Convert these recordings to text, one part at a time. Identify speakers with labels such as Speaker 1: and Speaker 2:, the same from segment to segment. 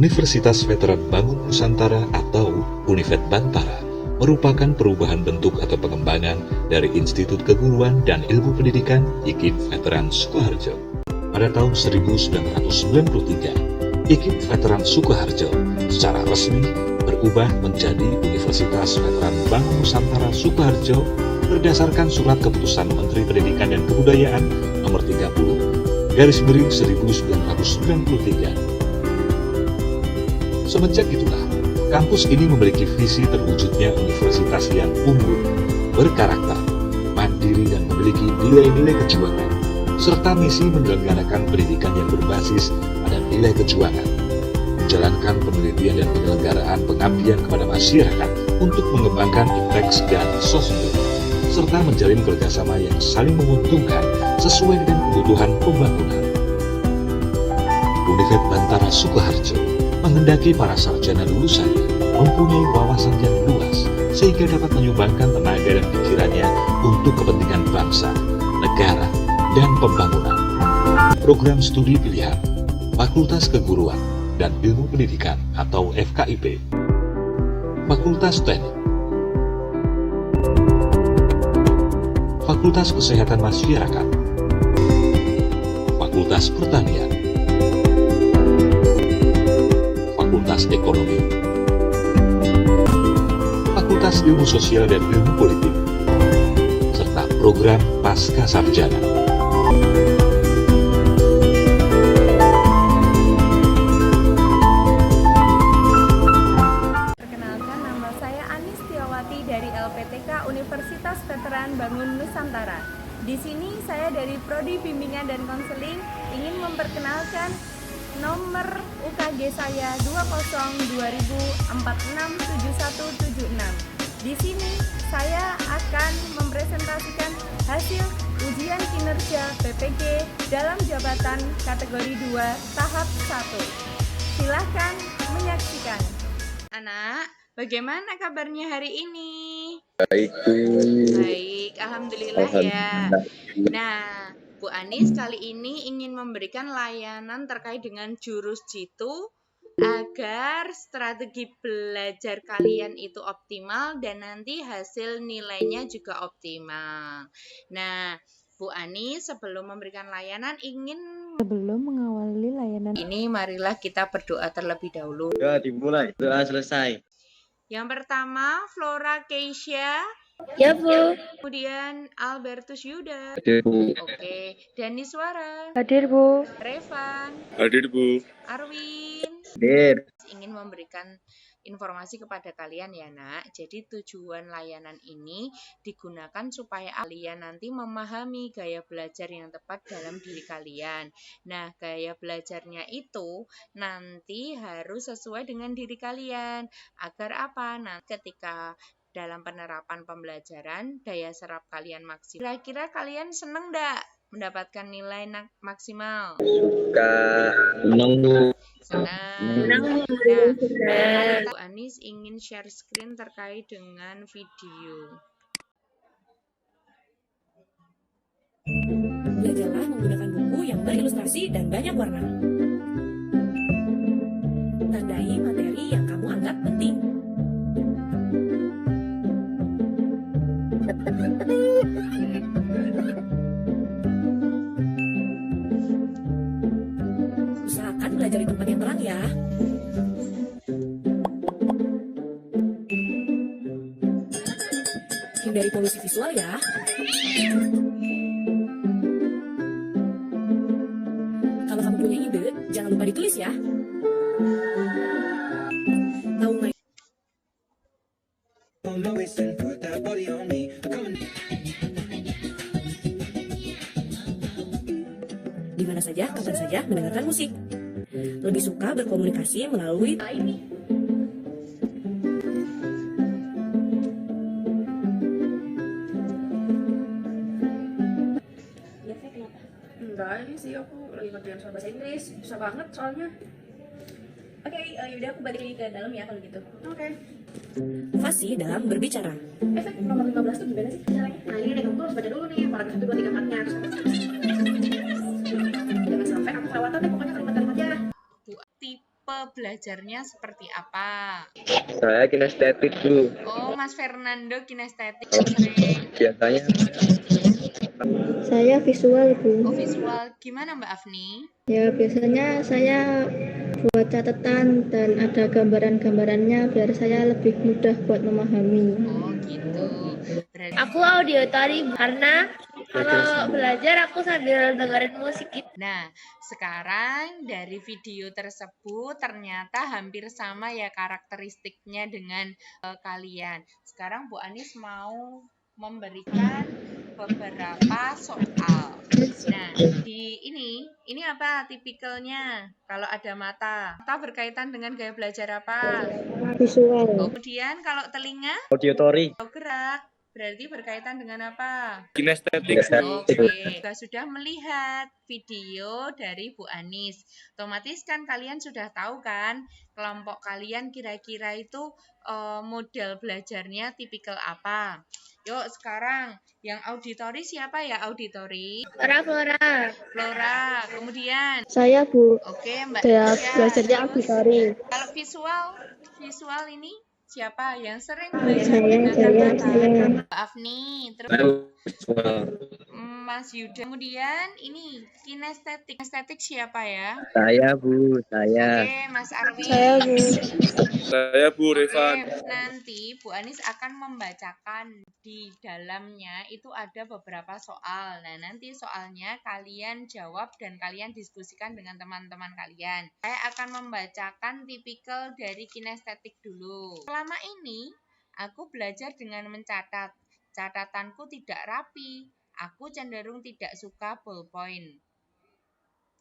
Speaker 1: Universitas Veteran Bangun Nusantara atau Univet Bantara merupakan perubahan bentuk atau pengembangan dari Institut Keguruan dan Ilmu Pendidikan IKIP Veteran Sukoharjo. Pada tahun 1993, IKIP Veteran Sukoharjo secara resmi berubah menjadi Universitas Veteran Bangun Nusantara Sukoharjo berdasarkan Surat Keputusan Menteri Pendidikan dan Kebudayaan Nomor 30/1993. Semenjak itulah, kampus ini memiliki visi terwujudnya universitas yang unggul, berkarakter, mandiri dan memiliki nilai-nilai kejuangan, serta misi menyelenggarakan pendidikan yang berbasis pada nilai kejuangan, menjalankan penelitian dan penyelenggaraan pengabdian kepada masyarakat untuk mengembangkan IPTEX dan SOSMI, serta menjalin kerjasama yang saling menguntungkan sesuai dengan kebutuhan pembangunan. Univet Bantara Sukoharjo menghendaki para sarjana lulusannya mempunyai wawasan yang luas sehingga dapat menyumbangkan tenaga dan pikirannya untuk kepentingan bangsa, negara, dan pembangunan. Program studi pilihan, Fakultas Keguruan dan Ilmu Pendidikan atau FKIP, Fakultas Teknik, Fakultas Kesehatan Masyarakat, Fakultas Pertanian, Fakultas Ekonomi, Fakultas Ilmu Sosial dan Ilmu Politik, serta program Pasca Sarjana.
Speaker 2: Perkenalkan, nama saya Anis Tiawati dari LPTK Universitas Veteran Bangun Nusantara. Di sini saya dari Prodi Bimbingan dan Konseling ingin memperkenalkan nomor UKG saya 2020467176. Di sini saya akan mempresentasikan hasil ujian kinerja PPG dalam jabatan kategori 2 tahap 1. Silahkan menyaksikan. Anak, bagaimana kabarnya hari ini?
Speaker 3: Baik,
Speaker 2: Baik, alhamdulillah ya. Nah, Bu Anis kali ini ingin memberikan layanan terkait dengan jurus jitu agar strategi belajar kalian itu optimal dan nanti hasil nilainya juga optimal. Nah, Bu Anis sebelum memberikan layanan
Speaker 4: Sebelum mengawali layanan
Speaker 2: ini marilah kita berdoa terlebih dahulu.
Speaker 3: doa dimulai, doa selesai.
Speaker 2: Yang pertama, Flora Keisha.
Speaker 4: Ya, Bu.
Speaker 2: Kemudian Albertus Yuda.
Speaker 3: Hadir, Bu.
Speaker 2: Oke, Dani Suara,
Speaker 4: Hadir, Bu.
Speaker 2: Revan,
Speaker 3: Hadir, Bu.
Speaker 2: Arwin.
Speaker 3: Hadir.
Speaker 2: Ingin memberikan informasi kepada kalian ya nak. Jadi tujuan layanan ini digunakan supaya kalian nanti memahami gaya belajar yang tepat dalam diri kalian. Nah, gaya belajarnya itu nanti harus sesuai dengan diri kalian. Agar apa? Nah, ketika dalam penerapan pembelajaran, daya serap kalian maksimal. Kira-kira kalian seneng nggak mendapatkan nilai maksimal?
Speaker 3: Suka, senang, Bu.
Speaker 2: Senang. Nah, Bu Anis ingin share screen terkait dengan video.
Speaker 5: Belajarlah menggunakan buku yang berilustrasi dan banyak warna. Tandai materi yang kamu anggap penting. Usahakan belajar di tempat yang terang ya. Hindari polusi visual ya. Kalau kamu punya ide, jangan lupa ditulis ya. Tahu nggak? Di mana saja, kapan saja mendengarkan musik. Lebih suka berkomunikasi melalui ini. Ya, kenapa?
Speaker 6: Enggak, ini sih aku lagi ngerjain soal bahasa Inggris. Susah banget soalnya.
Speaker 5: Oke, yaudah aku balik lagi ke dalam ya kalau gitu.
Speaker 6: Oke.
Speaker 5: Fasih dalam berbicara.
Speaker 6: Efek nomor 15 tuh gimana sih caranya? Nah, ini deh, kamu harus baca dulu nih paragraf 1, 2, 3, 4-nya. Jangan sampai kamu kelewatan deh pokoknya kalimat-kalimatnya.
Speaker 2: Tipe tipe belajarnya seperti apa?
Speaker 3: Saya kinestetik, Bu.
Speaker 2: Oh, Mas Fernando kinestetik sering.
Speaker 3: Biasanya
Speaker 4: Saya visual, Bu.
Speaker 2: Oh, visual. Gimana Mbak Afni?
Speaker 4: Ya, biasanya saya buat catatan dan ada gambaran-gambarannya biar saya lebih mudah buat memahami.
Speaker 2: Oh, gitu. Berarti
Speaker 7: Aku auditory karena kalau belajar aku sambil dengerin musik gitu.
Speaker 2: Nah, sekarang dari video tersebut ternyata hampir sama ya karakteristiknya dengan kalian. Sekarang Bu Anis mau memberikan beberapa soal. Nah, di ini apa tipikalnya? Kalau ada mata berkaitan dengan gaya belajar apa?
Speaker 4: Visual.
Speaker 2: Kemudian kalau telinga,
Speaker 3: auditory.
Speaker 2: gerak. Berarti berkaitan dengan apa?
Speaker 3: Kinestetik.
Speaker 2: Oke, sudah melihat video dari Bu Anis. Otomatis kan kalian sudah tahu kan kelompok kalian kira-kira itu model belajarnya tipikal apa. Yuk sekarang yang auditori siapa ya auditori? Flora. Kemudian,
Speaker 4: Saya, Bu.
Speaker 2: oke Mbak
Speaker 4: Saya
Speaker 2: Tisha.
Speaker 4: belajarnya
Speaker 2: Terus,
Speaker 4: auditori.
Speaker 2: kalau visual ini siapa yang sering
Speaker 4: Saya,
Speaker 2: belajar dengan
Speaker 4: saya.
Speaker 2: Mbak Afni, terus
Speaker 3: Visual.
Speaker 2: Mas Yuda. Kemudian ini kinestetik. Kinestetik siapa ya?
Speaker 3: Saya, Bu. Saya.
Speaker 2: Oke, Mas Arwi.
Speaker 4: Saya, Bu.
Speaker 3: Saya, Bu
Speaker 2: Oke, nanti Bu Anis akan membacakan di dalamnya itu ada beberapa soal. Nah, nanti soalnya kalian jawab dan kalian diskusikan dengan teman-teman kalian. Saya akan membacakan tipikal dari kinestetik dulu. Selama ini aku belajar dengan mencatat. Catatanku tidak rapi. Aku cenderung tidak suka ballpoint.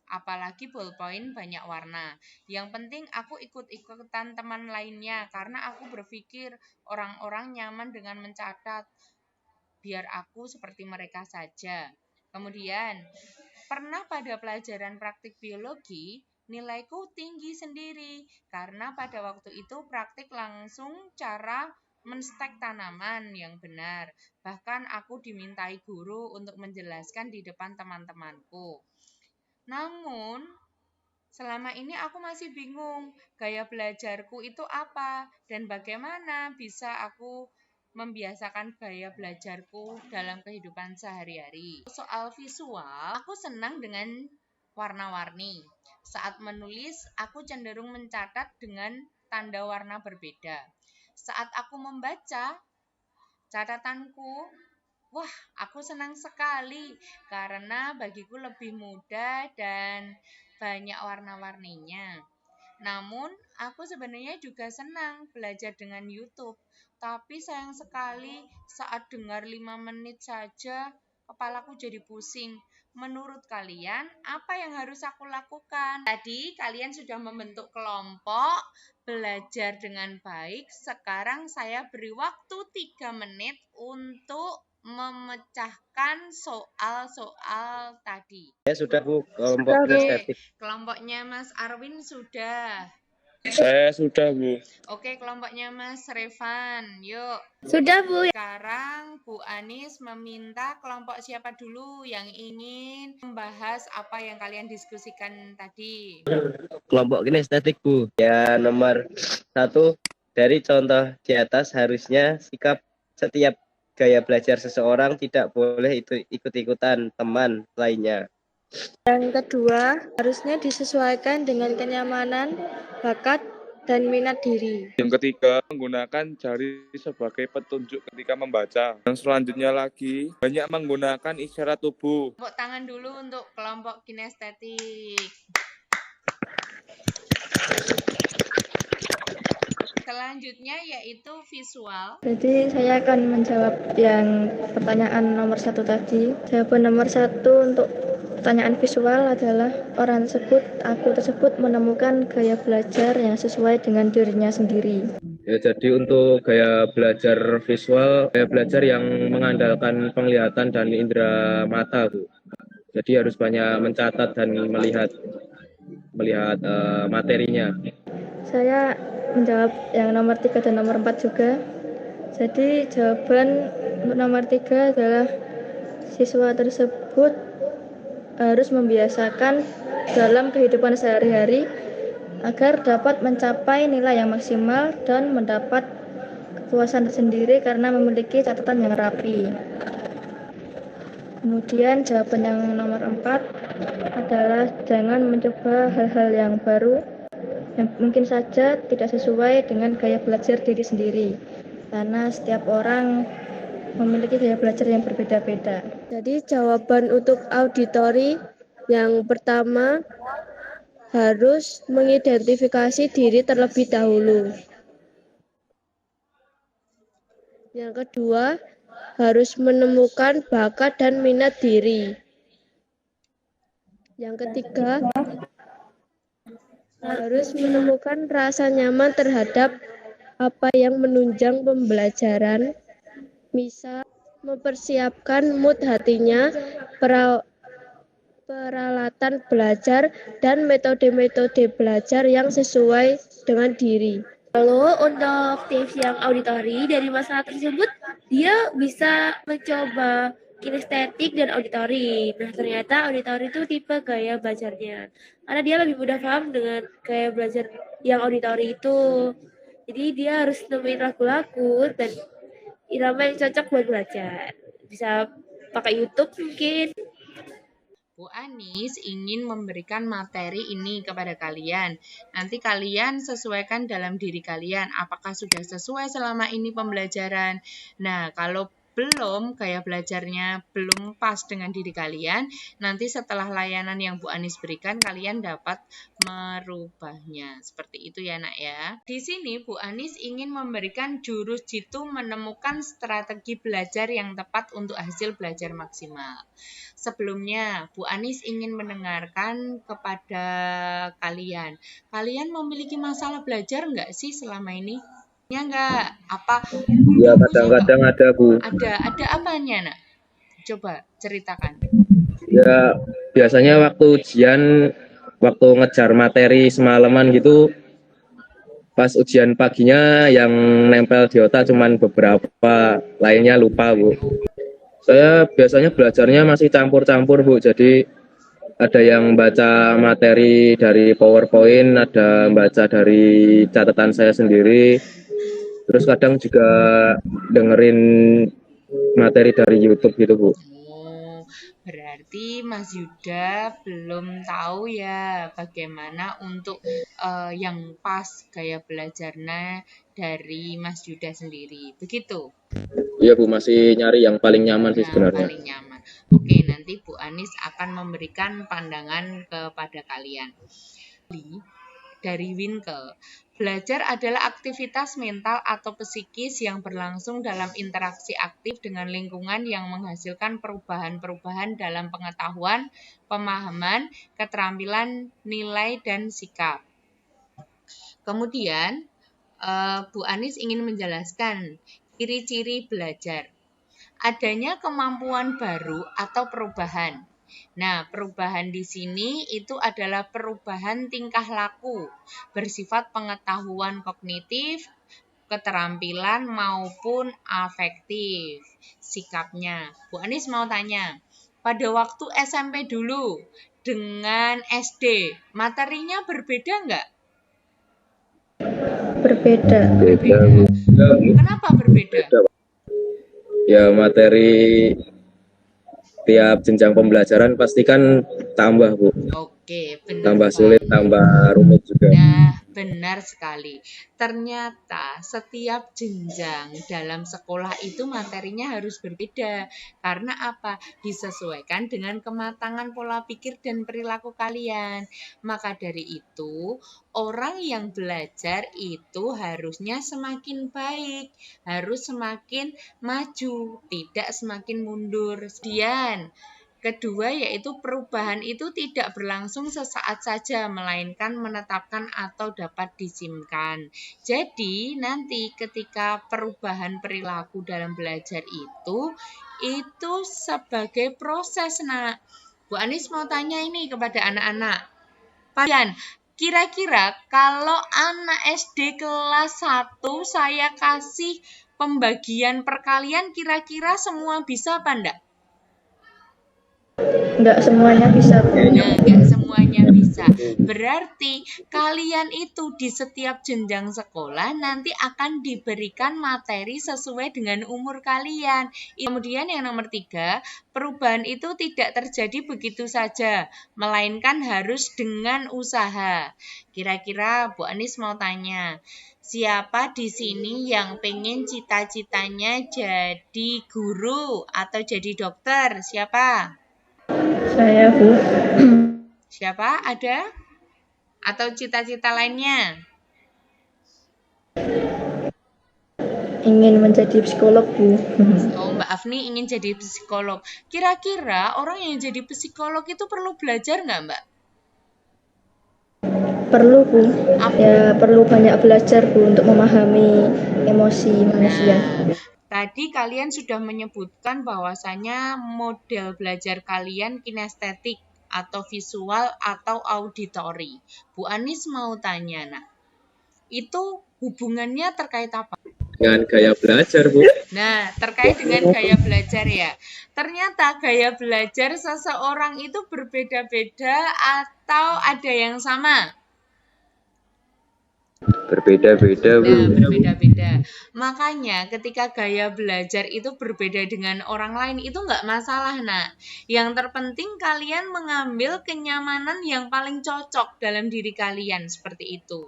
Speaker 2: Apalagi ballpoint banyak warna. Yang penting aku ikut-ikutan teman lainnya karena aku berpikir orang-orang nyaman dengan mencatat. Biar aku seperti mereka saja. Kemudian, pernah pada pelajaran praktik biologi, nilaiku tinggi sendiri karena pada waktu itu praktik langsung cara menstek tanaman yang benar. Bahkan aku dimintai guru untuk menjelaskan di depan teman-temanku. Namun, selama ini aku masih bingung gaya belajarku itu apa dan bagaimana bisa aku membiasakan gaya belajarku dalam kehidupan sehari-hari. Soal visual, aku senang dengan warna-warni. Saat menulis, aku cenderung mencatat dengan tanda warna berbeda. Saat aku membaca catatanku, wah, aku senang sekali karena bagiku lebih mudah dan banyak warna-warninya. Namun, aku sebenarnya juga senang belajar dengan YouTube. Tapi sayang sekali saat dengar 5 menit saja, kepalaku jadi pusing. Menurut kalian, apa yang harus aku lakukan? Tadi kalian sudah membentuk kelompok, belajar dengan baik. Sekarang saya beri waktu 3 menit untuk memecahkan soal-soal tadi.
Speaker 3: Saya sudah, Bu. Kelompok kinestetik.
Speaker 2: Kelompoknya Mas Arwin sudah.
Speaker 3: Saya sudah, Bu.
Speaker 2: Oke, kelompoknya Mas Revan. Yuk.
Speaker 7: Sudah, Bu.
Speaker 2: Sekarang Bu Anis meminta kelompok siapa dulu yang ingin membahas apa yang kalian diskusikan tadi.
Speaker 3: Kelompok kinestetik, Bu. Ya, nomor 1 dari contoh di atas harusnya sikap setiap gaya belajar seseorang tidak boleh ikut-ikutan teman lainnya.
Speaker 4: Yang kedua, harusnya disesuaikan dengan kenyamanan, bakat, dan minat diri.
Speaker 8: Yang ketiga, menggunakan jari sebagai petunjuk ketika membaca. Yang selanjutnya lagi, banyak menggunakan isyarat tubuh.
Speaker 2: Tepuk tangan dulu untuk kelompok kinestetik. Selanjutnya yaitu visual.
Speaker 4: Jadi saya akan menjawab yang pertanyaan nomor 1 tadi. Jawaban nomor 1 untuk pertanyaan visual adalah aku tersebut menemukan gaya belajar yang sesuai dengan dirinya sendiri.
Speaker 3: Ya, jadi untuk gaya belajar visual, gaya belajar yang mengandalkan penglihatan dan indera mata, Bu. Jadi harus banyak mencatat dan melihat materinya.
Speaker 4: Saya menjawab yang nomor 3 dan nomor 4 juga. Jadi jawaban nomor 3 adalah siswa tersebut harus membiasakan dalam kehidupan sehari-hari agar dapat mencapai nilai yang maksimal dan mendapat kepuasan tersendiri karena memiliki catatan yang rapi. Kemudian jawaban yang nomor 4 adalah jangan mencoba hal-hal yang baru yang mungkin saja tidak sesuai dengan gaya belajar diri sendiri, karena setiap orang memiliki gaya belajar yang berbeda-beda.
Speaker 7: Jadi jawaban untuk auditori yang pertama harus mengidentifikasi diri terlebih dahulu. Yang kedua, harus menemukan bakat dan minat diri. Yang ketiga, harus menemukan rasa nyaman terhadap apa yang menunjang pembelajaran, misal mempersiapkan mood hatinya, peralatan belajar, dan metode-metode belajar yang sesuai dengan diri. Lalu untuk tips yang auditori dari masalah tersebut, dia bisa mencoba kinestetik dan auditori. Nah, ternyata auditori itu tipe gaya belajarnya. Karena dia lebih mudah paham dengan gaya belajar yang auditori itu. Jadi dia harus nemuin lagu-lagu dan irama yang cocok buat belajar. Bisa pakai YouTube mungkin.
Speaker 2: Bu Anis ingin memberikan materi ini kepada kalian. Nanti kalian sesuaikan dalam diri kalian. Apakah sudah sesuai selama ini pembelajaran? Nah, kalau belum, gaya belajarnya belum pas dengan diri kalian, nanti setelah layanan yang Bu Anis berikan, kalian dapat merubahnya. Seperti itu ya, Nak ya. Di sini Bu Anis ingin memberikan jurus jitu menemukan strategi belajar yang tepat untuk hasil belajar maksimal. Sebelumnya, Bu Anis ingin mendengarkan kepada kalian. Kalian memiliki masalah belajar nggak sih selama ini? Ya enggak, apa?
Speaker 3: Ya kadang-kadang ada Bu.
Speaker 2: Ada apanya, Nak? Coba ceritakan.
Speaker 3: Ya biasanya waktu ujian, waktu ngejar materi semalaman gitu, pas ujian paginya yang nempel di otak cuman beberapa, lainnya lupa Bu. Saya biasanya belajarnya masih campur-campur Bu, jadi ada yang baca materi dari PowerPoint, ada baca dari catatan saya sendiri, terus kadang juga dengerin materi dari YouTube gitu Bu.
Speaker 2: Oh, berarti Mas Yuda belum tahu ya bagaimana untuk yang pas gaya belajarnya dari Mas Yuda sendiri. Begitu?
Speaker 3: Iya Bu, masih nyari yang paling nyaman sih
Speaker 2: Yang
Speaker 3: sebenarnya.
Speaker 2: paling nyaman. Oke, nanti Bu Anis akan memberikan pandangan kepada kalian. Dari Winkel, belajar adalah aktivitas mental atau psikis yang berlangsung dalam interaksi aktif dengan lingkungan yang menghasilkan perubahan-perubahan dalam pengetahuan, pemahaman, keterampilan, nilai, dan sikap. Kemudian, Bu Anis ingin menjelaskan ciri-ciri belajar. Adanya kemampuan baru atau perubahan. Nah, perubahan di sini itu adalah perubahan tingkah laku bersifat pengetahuan kognitif, keterampilan maupun afektif. Sikapnya. Bu Anis mau tanya, pada waktu SMP dulu dengan SD, materinya berbeda nggak?
Speaker 4: Berbeda.
Speaker 3: Beda Bu.
Speaker 2: Kenapa berbeda?
Speaker 3: Ya materi tiap jenjang pembelajaran pasti kan tambah Bu,
Speaker 2: Oke, benar
Speaker 3: tambah
Speaker 2: Pak.
Speaker 3: sulit, tambah rumit juga.
Speaker 2: Nah, benar sekali. Ternyata setiap jenjang dalam sekolah itu materinya harus berbeda. Karena apa? Disesuaikan dengan kematangan pola pikir dan perilaku kalian. Maka dari itu, orang yang belajar itu harusnya semakin baik, harus semakin maju, tidak semakin mundur. Kemudian, kedua yaitu perubahan itu tidak berlangsung sesaat saja, melainkan menetapkan atau dapat disimpan. Jadi nanti ketika perubahan perilaku dalam belajar itu sebagai proses. Nah, Bu Anis mau tanya ini kepada anak-anak. Kalian, kira-kira kalau anak SD kelas 1 saya kasih pembagian perkalian, kira-kira semua bisa apa enggak?
Speaker 4: Enggak semuanya bisa.
Speaker 2: Nah, enggak semua semuanya bisa. Berarti kalian itu di setiap jenjang sekolah nanti akan diberikan materi sesuai dengan umur kalian. Kemudian yang nomor 3, perubahan itu tidak terjadi begitu saja, melainkan harus dengan usaha. Kira-kira Bu Anis mau tanya, siapa di sini yang pengen cita-citanya jadi guru atau jadi dokter? Siapa?
Speaker 4: Saya, Bu.
Speaker 2: Siapa? Ada? Atau cita-cita lainnya?
Speaker 4: Ingin menjadi psikolog, Bu.
Speaker 2: Oh, Mbak Afni ingin jadi psikolog. Kira-kira orang yang jadi psikolog itu perlu belajar nggak, Mbak?
Speaker 4: Perlu, Bu. Ya, perlu banyak belajar, Bu, untuk memahami emosi manusia.
Speaker 2: Nah, tadi kalian sudah menyebutkan bahwasanya model belajar kalian kinestetik atau visual atau auditori. Bu Anis mau tanya, nah, itu hubungannya terkait apa?
Speaker 3: Dengan gaya belajar, Bu.
Speaker 2: Nah, terkait dengan gaya belajar ya. Ternyata gaya belajar seseorang itu berbeda-beda atau ada yang sama?
Speaker 3: Berbeda-beda, Bu.
Speaker 2: Nah, berbeda-beda. Makanya ketika gaya belajar itu berbeda dengan orang lain itu nggak masalah, nak. Yang terpenting kalian mengambil kenyamanan yang paling cocok dalam diri kalian, seperti itu.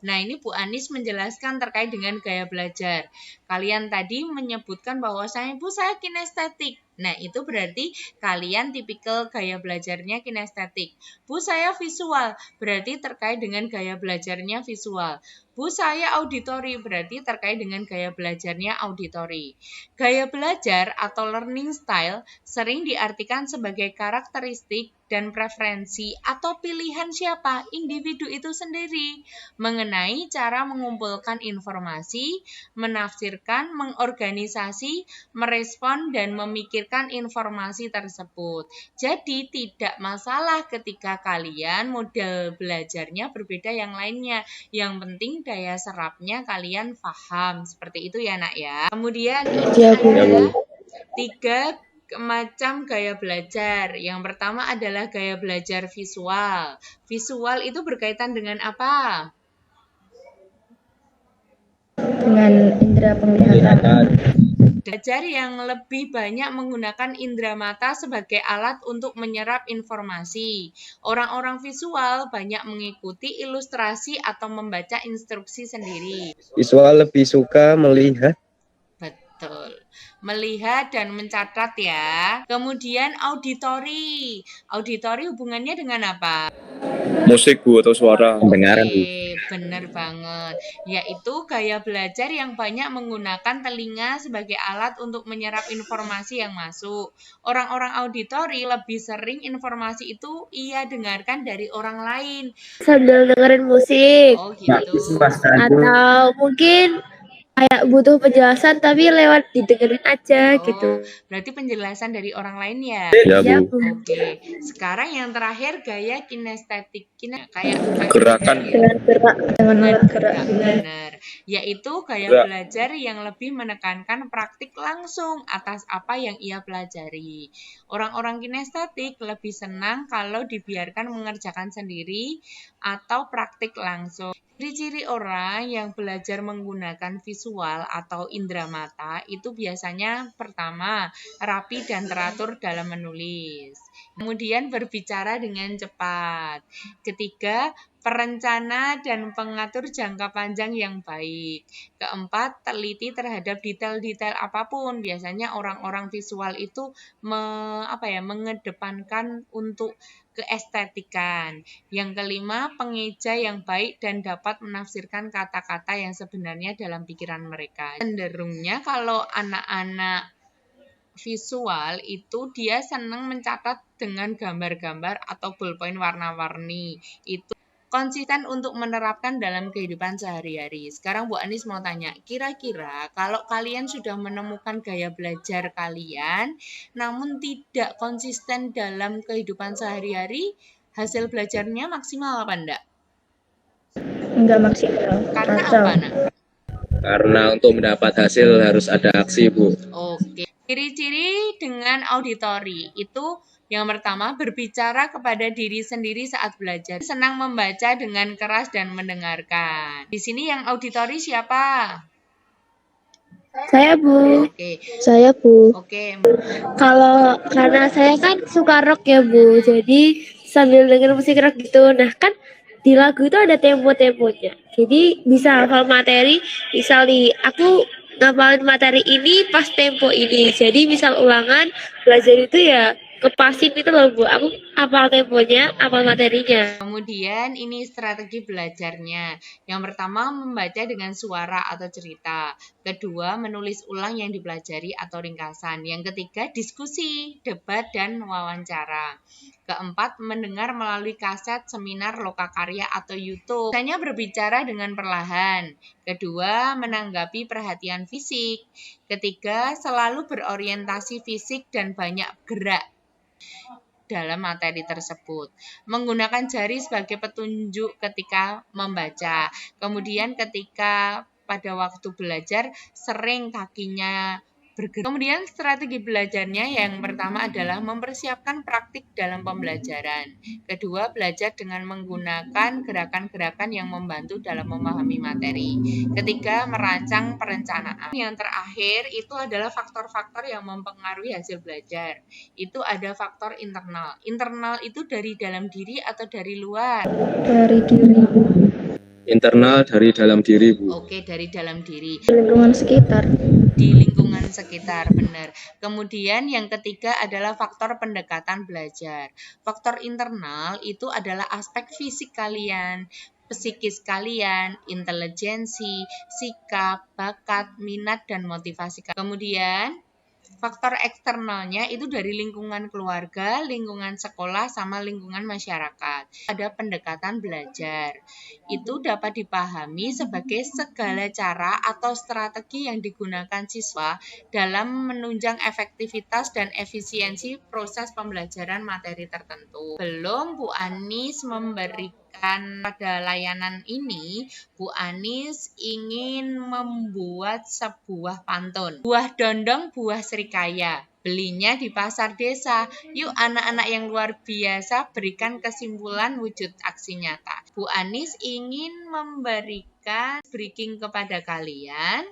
Speaker 2: Nah, ini Bu Anis menjelaskan terkait dengan gaya belajar. Kalian tadi menyebutkan bahwa saya kinestetik. Nah, itu berarti kalian tipikal gaya belajarnya kinestetik. Bu, saya visual, berarti terkait dengan gaya belajarnya visual. Bu, saya auditori, berarti terkait dengan gaya belajarnya auditori. Gaya belajar atau learning style sering diartikan sebagai karakteristik dan preferensi atau pilihan siapa, individu itu sendiri, mengenai cara mengumpulkan informasi, menafsirkan, mengorganisasi, merespon, dan memikirkan informasi tersebut. Jadi tidak masalah ketika kalian model belajarnya berbeda yang lainnya. Yang penting daya serapnya kalian paham. Seperti itu ya, nak ya. Kemudian ini ada 3 macam gaya belajar. Yang pertama adalah gaya belajar visual. Visual itu berkaitan dengan apa?
Speaker 4: Dengan indera penglihatan.
Speaker 2: Belajar yang lebih banyak menggunakan indera mata sebagai alat untuk menyerap informasi. Orang-orang visual banyak mengikuti ilustrasi atau membaca instruksi sendiri.
Speaker 3: Visual lebih suka melihat.
Speaker 2: Betul. Melihat dan mencatat ya. Kemudian auditori. Auditori hubungannya dengan apa?
Speaker 8: Musik, Bu, atau suara.
Speaker 3: Pendengaran, Bu.
Speaker 2: Benar banget. Yaitu gaya belajar yang banyak menggunakan telinga sebagai alat untuk menyerap informasi yang masuk. Orang-orang auditori lebih sering informasi itu ia dengarkan dari orang lain.
Speaker 7: Sambil dengerin musik.
Speaker 2: Oh gitu.
Speaker 7: Atau mungkin kayak butuh penjelasan tapi lewat didengerin aja gitu.
Speaker 2: Berarti penjelasan dari orang lain ya?
Speaker 3: Ya, Bu.
Speaker 2: Oke. Sekarang yang terakhir gaya kinestetik. Kayak
Speaker 8: Gerakan.
Speaker 4: Dengan gerak, dengan alat gerak.
Speaker 2: Benar. Yaitu gaya
Speaker 8: Gerak.
Speaker 2: belajar yang lebih menekankan praktik langsung atas apa yang ia pelajari. Orang-orang kinestetik lebih senang kalau dibiarkan mengerjakan sendiri atau praktik langsung. Ciri-ciri orang yang belajar menggunakan visual atau indera mata itu biasanya pertama, rapi dan teratur dalam menulis. Kemudian berbicara dengan cepat. Ketiga, perencana dan pengatur jangka panjang yang baik. Keempat, teliti terhadap detail-detail apapun. Biasanya orang-orang visual itu mengedepankan untuk keestetikan. Yang kelima, pengeja yang baik dan dapat menafsirkan kata-kata yang sebenarnya dalam pikiran mereka. Cenderungnya kalau anak-anak visual itu dia senang mencatat dengan gambar-gambar atau ballpoint warna-warni. Itu konsisten untuk menerapkan dalam kehidupan sehari-hari. Sekarang Bu Anis mau tanya, kira-kira kalau kalian sudah menemukan gaya belajar kalian, namun tidak konsisten dalam kehidupan sehari-hari, hasil belajarnya maksimal apa enggak?
Speaker 4: Enggak maksimal.
Speaker 2: Karena
Speaker 4: Atau
Speaker 2: apa, nak?
Speaker 3: Karena untuk mendapat hasil harus ada aksi, Bu.
Speaker 2: Oke, Ciri-ciri dengan auditori itu yang pertama berbicara kepada diri sendiri saat belajar. Senang membaca dengan keras dan mendengarkan. Di sini yang auditori siapa?
Speaker 7: Saya, Bu.
Speaker 2: Oke,
Speaker 4: Saya, Bu.
Speaker 2: oke.
Speaker 7: Karena saya kan suka rock ya, Bu. Jadi sambil denger musik rock gitu. Nah, kan di lagu itu ada tempo-temponya. Jadi bisa hafal materi. Misal nih, aku ngapalin materi ini pas tempo ini. Jadi misal ulangan belajar itu ya kepasin itu loh, Bu. Aku hafal temponya, hafal materinya.
Speaker 2: Kemudian ini strategi belajarnya. Yang pertama membaca dengan suara atau cerita. Kedua menulis ulang yang dipelajari atau ringkasan. Yang ketiga diskusi, debat, dan wawancara. Keempat mendengar melalui kaset, seminar, lokakarya, atau YouTube. Misalnya berbicara dengan perlahan. Kedua menanggapi perhatian fisik. Ketiga selalu berorientasi fisik dan banyak gerak dalam materi tersebut. Menggunakan jari sebagai petunjuk ketika membaca. Kemudian ketika pada waktu belajar sering kakinya bergerak. Kemudian strategi belajarnya yang pertama adalah mempersiapkan praktik dalam pembelajaran. Kedua, belajar dengan menggunakan gerakan-gerakan yang membantu dalam memahami materi. Ketiga, merancang perencanaan. Yang terakhir itu adalah faktor-faktor yang mempengaruhi hasil belajar. Itu ada faktor internal. Internal itu dari dalam diri atau dari luar?
Speaker 4: Dari diri, Bu.
Speaker 3: Internal dari dalam diri, Bu.
Speaker 2: Oke, dari dalam diri.
Speaker 4: Lingkungan sekitar.
Speaker 2: Di lingkungan sekitar, benar. Kemudian yang ketiga adalah faktor pendekatan belajar. Faktor internal itu adalah aspek fisik kalian, psikis kalian, intelijensi, sikap, bakat, minat, dan motivasi. Kemudian faktor eksternalnya itu dari lingkungan keluarga, lingkungan sekolah, sama lingkungan masyarakat. Ada pendekatan belajar. Itu dapat dipahami sebagai segala cara atau strategi yang digunakan siswa dalam menunjang efektivitas dan efisiensi proses pembelajaran materi tertentu. Belum Bu Anis memberikan pada layanan ini, Bu Anis ingin membuat sebuah pantun. Buah dondong, buah serikaya. Belinya di pasar desa. Yuk anak-anak yang luar biasa berikan kesimpulan wujud aksi nyata. Bu Anis ingin memberikan briefing kepada kalian.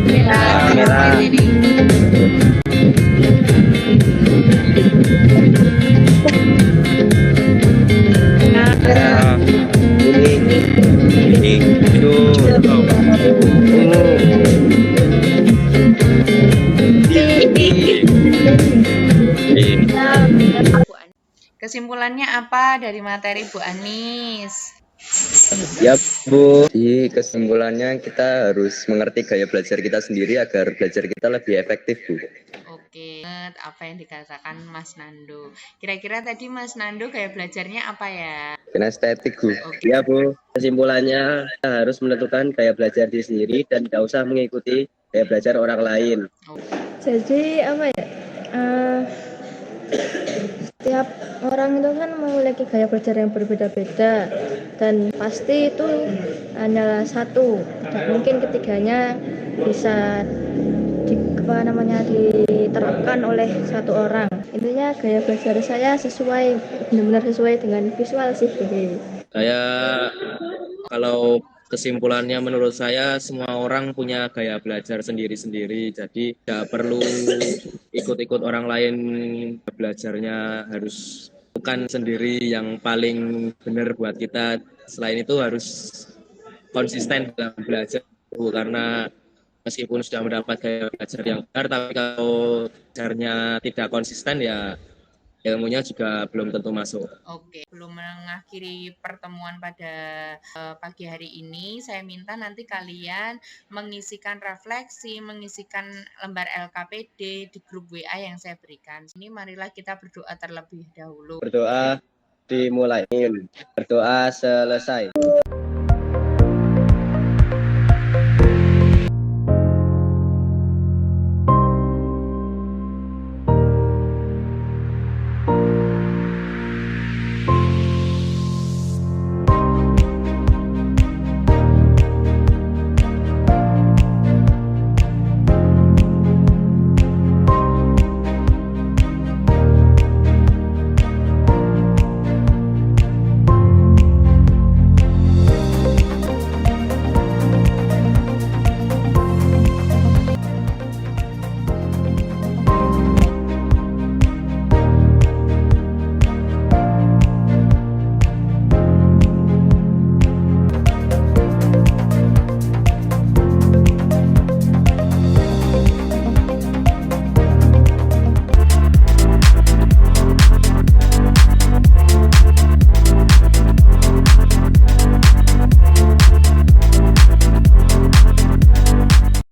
Speaker 3: Merah. Merah. Kuning. Hijau. Ungu.
Speaker 2: Kesimpulannya apa dari materi Bu Anis?
Speaker 3: Ya, Bu. Di kesimpulannya kita harus mengerti gaya belajar kita sendiri agar belajar kita lebih efektif, Bu.
Speaker 2: Oke, apa yang dikatakan Mas Nando. Kira-kira tadi Mas Nando gaya belajarnya apa ya?
Speaker 3: Kinestetik, Bu.
Speaker 2: Oke.
Speaker 3: Ya, Bu. Kesimpulannya kita harus menentukan gaya belajar diri sendiri dan tidak usah mengikuti gaya belajar orang lain.
Speaker 4: Jadi apa ya? Setiap orang itu kan memiliki gaya belajar yang berbeda-beda dan pasti itu hanyalah satu. Tidak mungkin ketiganya bisa diterapkan oleh satu orang. Intinya gaya belajar saya benar-benar sesuai dengan visual sih.
Speaker 9: Kalau kesimpulannya menurut saya semua orang punya gaya belajar sendiri-sendiri, jadi tidak perlu ikut-ikut orang lain. Belajarnya harus bukan sendiri yang paling benar buat kita. Selain itu harus konsisten dalam belajar, karena meskipun sudah mendapat gaya belajar yang benar, tapi kalau belajarnya tidak konsisten ya ilmunya juga belum tentu masuk.
Speaker 2: Oke, belum mengakhiri pertemuan pada pagi hari ini, saya minta nanti kalian mengisikan refleksi, mengisikan lembar LKPD di grup WA yang saya berikan. Ini marilah kita berdoa terlebih dahulu.
Speaker 3: Berdoa dimulai. Berdoa selesai.